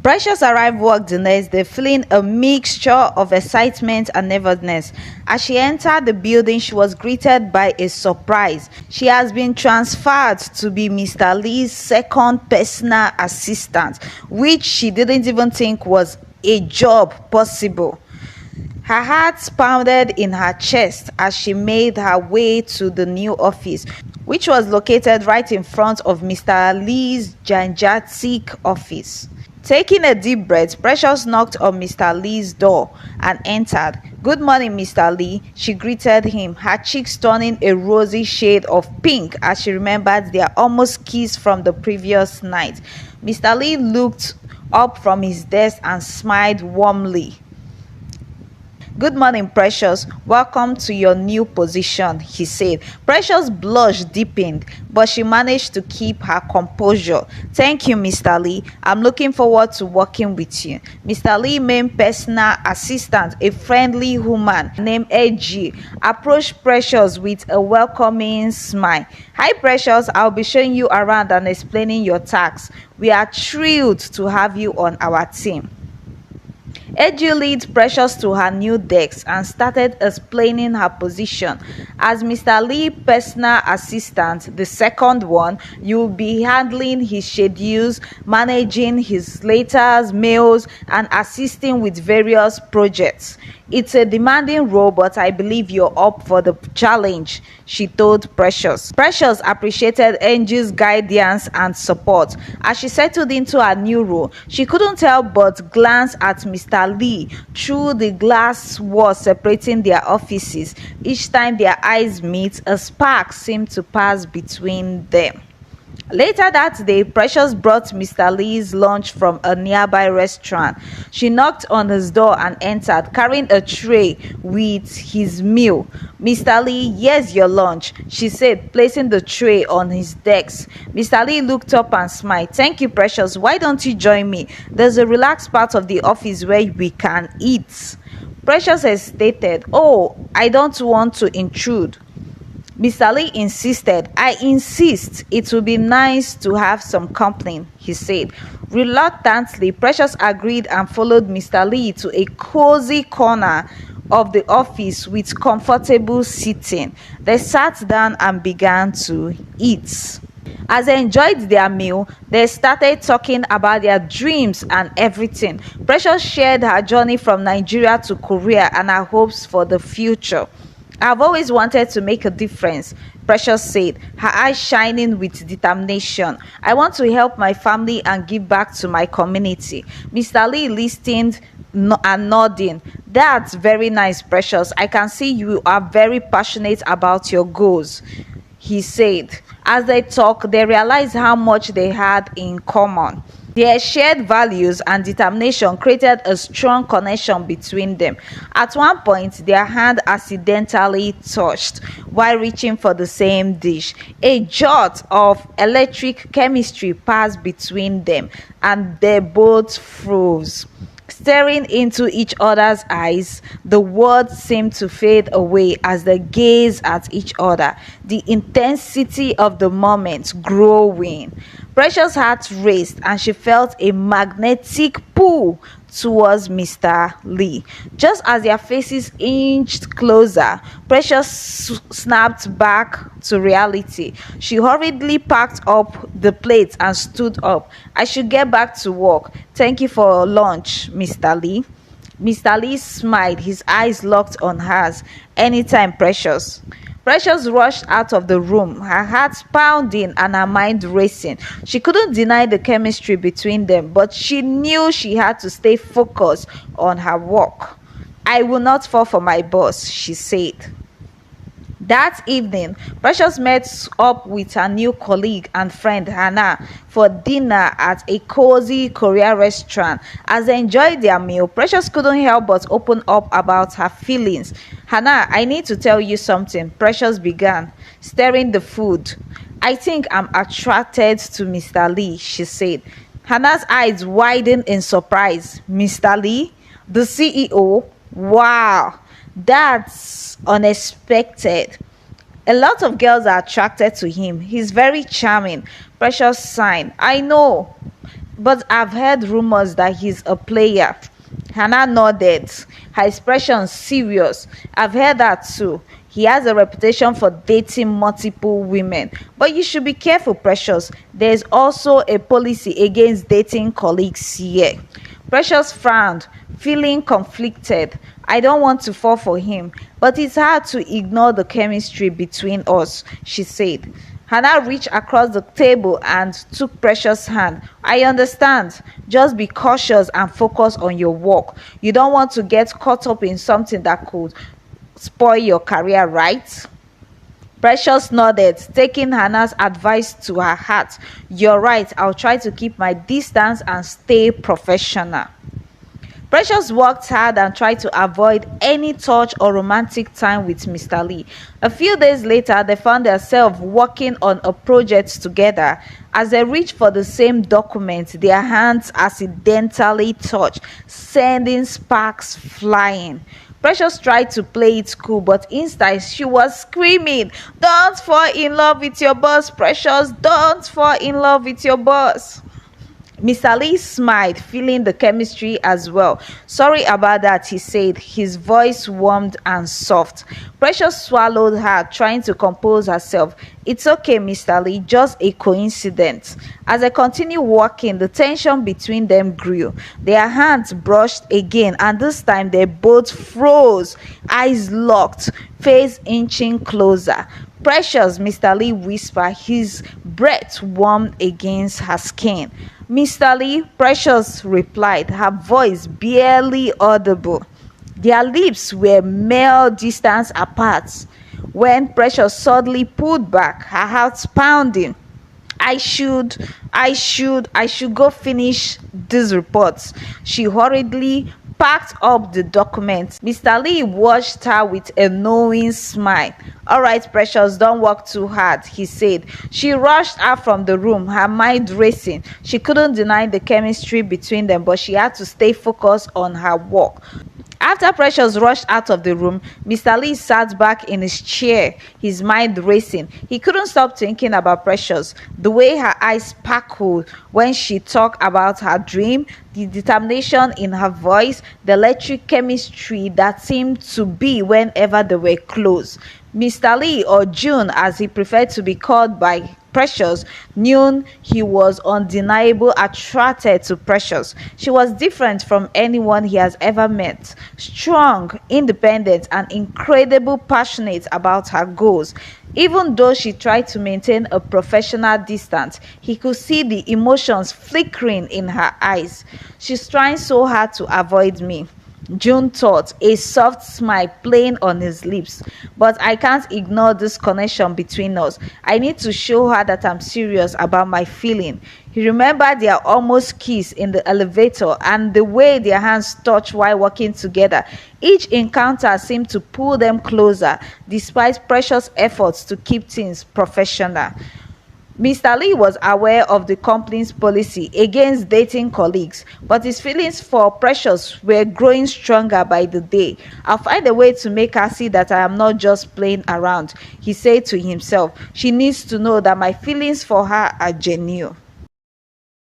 Precious arrived work the next day feeling a mixture of excitement and nervousness. As she entered the building, she was greeted by a surprise. She has been transferred to be Mr. Lee's second personal assistant, which she didn't even think was a job possible. Her heart pounded in her chest as she made her way to the new office, which was located right in front of Mr. Lee's gigantic office. Taking a deep breath, Precious knocked on Mr. Lee's door and entered. "Good morning, Mr. Lee," she greeted him, her cheeks turning a rosy shade of pink as she remembered their almost kiss from the previous night. Mr. Lee looked up from his desk and smiled warmly. "Good morning, Precious. Welcome to your new position," he said. Precious' blush deepened, but she managed to keep her composure. "Thank you, Mr. Lee. I'm looking forward to working with you." Mr. Lee's main personal assistant, a friendly woman named AG, approached Precious with a welcoming smile. "Hi, Precious. I'll be showing you around and explaining your tasks. We are thrilled to have you on our team." AG led Precious to her new desk and started explaining her position. As Mr. Lee's personal assistant, the second one, you'll be handling his schedules, managing his letters, mails, and assisting with various projects. "It's a demanding role, but I believe you're up for the challenge," she told Precious. Precious appreciated Angie's guidance and support. As she settled into her new role, she couldn't help but glance at Mr. Lee through the glass wall separating their offices. Each time their eyes met, a spark seemed to pass between them. Later that day, Precious brought Mr. Lee's lunch from a nearby restaurant. She knocked on his door and entered, carrying a tray with his meal. "Mr. Lee, here's your lunch," she said, placing the tray on his desk. Mr. Lee looked up and smiled. "Thank you, Precious. Why don't you join me? There's a relaxed part of the office where we can eat." Precious hesitated. "Oh, I don't want to intrude." Mr. Lee insisted. "I insist. It would be nice to have some company," he said. Reluctantly, Precious agreed and followed Mr. Lee to a cozy corner of the office with comfortable seating. They sat down and began to eat. As they enjoyed their meal, they started talking about their dreams and everything. Precious shared her journey from Nigeria to Korea and her hopes for the future. "I've always wanted to make a difference," Precious said, her eyes shining with determination. "I want to help my family and give back to my community." Mr. Lee listened and nodding. "That's very nice, Precious. I can see you are very passionate about your goals," he said. As they talked, they realized how much they had in common. Their shared values and determination created a strong connection between them. At one point, their hand accidentally touched while reaching for the same dish. A jolt of electric chemistry passed between them, and they both froze. Staring into each other's eyes, the words seemed to fade away as they gazed at each other, the intensity of the moment growing. Precious' heart raced and she felt a magnetic pull towards Mr. Lee. Just as their faces inched closer, Precious snapped back to reality. She hurriedly packed up the plates and stood up. "I should get back to work. Thank you for lunch, Mr. Lee." Mr. Lee smiled, his eyes locked on hers. "Anytime, Precious." Precious rushed out of the room, her heart pounding and her mind racing. She couldn't deny the chemistry between them, but she knew she had to stay focused on her work. "I will not fall for my boss," she said. That evening, Precious met up with her new colleague and friend Hannah for dinner at a cozy Korean restaurant. As they enjoyed their meal, Precious couldn't help but open up about her feelings. "Hannah, I need to tell you something," Precious began, stirring the food. "I think I'm attracted to Mr. Lee," she said. Hannah's eyes widened in surprise. "Mr. Lee? The CEO? Wow! That's unexpected. A lot of girls are attracted to him. He's very charming." Precious sighed. "I know. But I've heard rumors that he's a player. Hannah nodded, her expression serious. I've heard that too. He has a reputation for dating multiple women. But you should be careful, Precious. There's also a policy against dating colleagues here. Precious frowned, feeling conflicted. I don't want to fall for him, but it's hard to ignore the chemistry between us, she said. Hannah reached across the table and took Precious' hand. I understand. Just be cautious and focus on your work. You don't want to get caught up in something that could spoil your career, right? Precious nodded, taking Hannah's advice to her heart. You're right, I'll try to keep my distance and stay professional. Precious worked hard and tried to avoid any touch or romantic time with Mr. Lee. A few days later, they found themselves working on a project together. As they reached for the same document, their hands accidentally touched, sending sparks flying. Precious tried to play it cool, but inside she was screaming, "Don't fall in love with your boss, Precious! Don't fall in love with your boss!" Mr. Lee smiled, feeling the chemistry as well. Sorry about that, he said, his voice warm and soft. Precious swallowed hard, trying to compose herself. It's okay, Mr. Lee, just a coincidence. As they continued walking, the tension between them grew. Their hands brushed again, and this time they both froze, eyes locked, face inching closer. Precious, Mr. Lee whispered, his breath warmed against her skin. Mr. Lee, Precious replied, her voice barely audible. Their lips were mere distance apart when Precious suddenly pulled back, her heart pounding. I should go finish these reports. She hurriedly packed up the documents. Mr. Lee watched her with a knowing smile. All right, Precious, don't work too hard, he said. She rushed out from the room, her mind racing. She couldn't deny the chemistry between them, but she had to stay focused on her work. After Precious rushed out of the room, Mr. Lee sat back in his chair, his mind racing. He couldn't stop thinking about Precious, the way her eyes sparkled when she talked about her dream, the determination in her voice, the electric chemistry that seemed to be whenever they were close. Mr. Lee, or June as he preferred to be called by Precious, knew he was undeniably attracted to Precious. She was different from anyone he has ever met. Strong, independent, and incredibly passionate about her goals. Even though she tried to maintain a professional distance, he could see the emotions flickering in her eyes. She's trying so hard to avoid me, June thought, a soft smile playing on his lips. But I can't ignore this connection between us. I need to show her that I'm serious about my feeling. He remembered their almost kiss in the elevator and the way their hands touched while walking together. Each encounter seemed to pull them closer, despite Precious' efforts to keep things professional. Mr. Lee was aware of the company's policy against dating colleagues, but his feelings for Precious were growing stronger by the day. I'll find a way to make her see that I am not just playing around, he said to himself. She needs to know that my feelings for her are genuine.